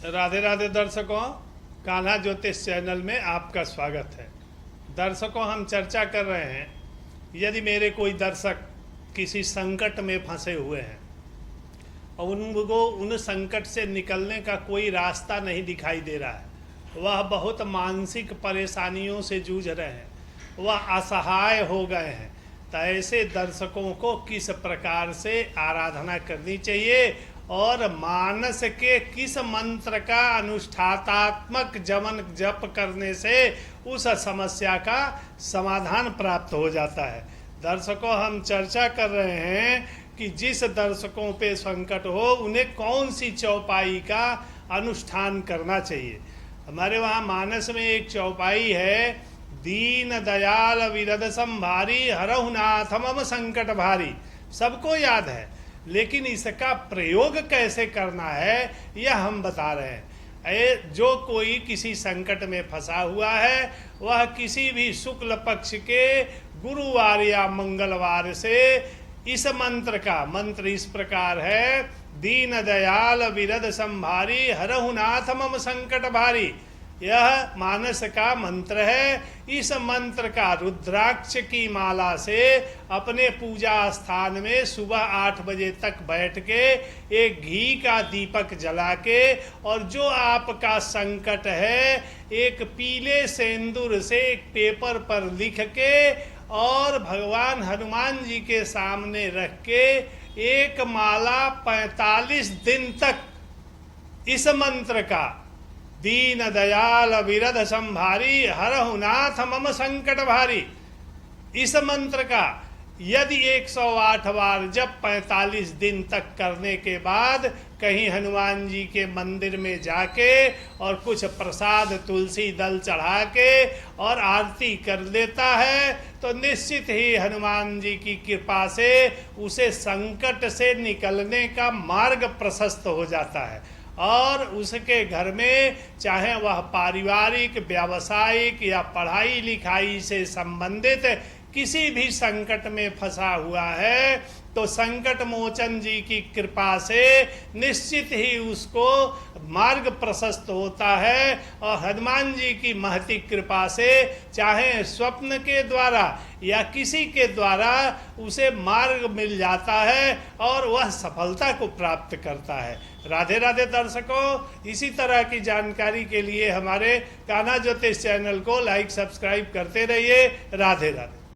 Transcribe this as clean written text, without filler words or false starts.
राधे राधे दर्शकों, कान्हा ज्योतिष चैनल में आपका स्वागत है। दर्शकों, हम चर्चा कर रहे हैं, यदि मेरे कोई दर्शक किसी संकट में फंसे हुए हैं और उनको उन संकट से निकलने का कोई रास्ता नहीं दिखाई दे रहा है, वह बहुत मानसिक परेशानियों से जूझ रहे हैं, वह असहाय हो गए हैं, तो ऐसे दर्शकों को किस प्रकार से आराधना करनी चाहिए और मानस के किस मंत्र का अनुष्ठातात्मक जप करने से उस समस्या का समाधान प्राप्त हो जाता है। दर्शकों, हम चर्चा कर रहे हैं कि जिस दर्शकों पे संकट हो उन्हें कौन सी चौपाई का अनुष्ठान करना चाहिए। हमारे वहाँ मानस में एक चौपाई है, दीन दयाल विरद संभारी हरहु नाथ मम संकट भारी। सबको याद है, लेकिन इसका प्रयोग कैसे करना है यह हम बता रहे हैं। जो कोई किसी संकट में फंसा हुआ है, वह किसी भी शुक्ल पक्ष के गुरुवार या मंगलवार से इस मंत्र इस प्रकार है, दीन दयाल विरद संभारी हरहु नाथ मम संकट भारी। यह मानस का मंत्र है। इस मंत्र का रुद्राक्ष की माला से अपने पूजा स्थान में सुबह 8 बजे तक बैठ के एक घी का दीपक जला के, और जो आपका संकट है एक पीले सेंदूर से एक पेपर पर लिख के और भगवान हनुमान जी के सामने रख के एक माला 45 दिन तक इस मंत्र का, दीन दयाल विरद संभारी हरहु नाथ मम संकट भारी, इस मंत्र का यदि 108 बार जब 45 दिन तक करने के बाद कहीं हनुमान जी के मंदिर में जाके और कुछ प्रसाद तुलसी दल चढ़ा के और आरती कर लेता है, तो निश्चित ही हनुमान जी की कृपा से उसे संकट से निकलने का मार्ग प्रशस्त हो जाता है और उसके घर में चाहे वह पारिवारिक, व्यावसायिक या पढ़ाई लिखाई से संबंधित किसी भी संकट में फंसा हुआ है, तो संकट मोचन जी की कृपा से निश्चित ही उसको मार्ग प्रशस्त होता है। और हनुमान जी की महती कृपा से चाहे स्वप्न के द्वारा या किसी के द्वारा उसे मार्ग मिल जाता है और वह सफलता को प्राप्त करता है। राधे राधे दर्शकों, इसी तरह की जानकारी के लिए हमारे कान्हा ज्योतिष चैनल को लाइक सब्सक्राइब करते रहिए। राधे राधे।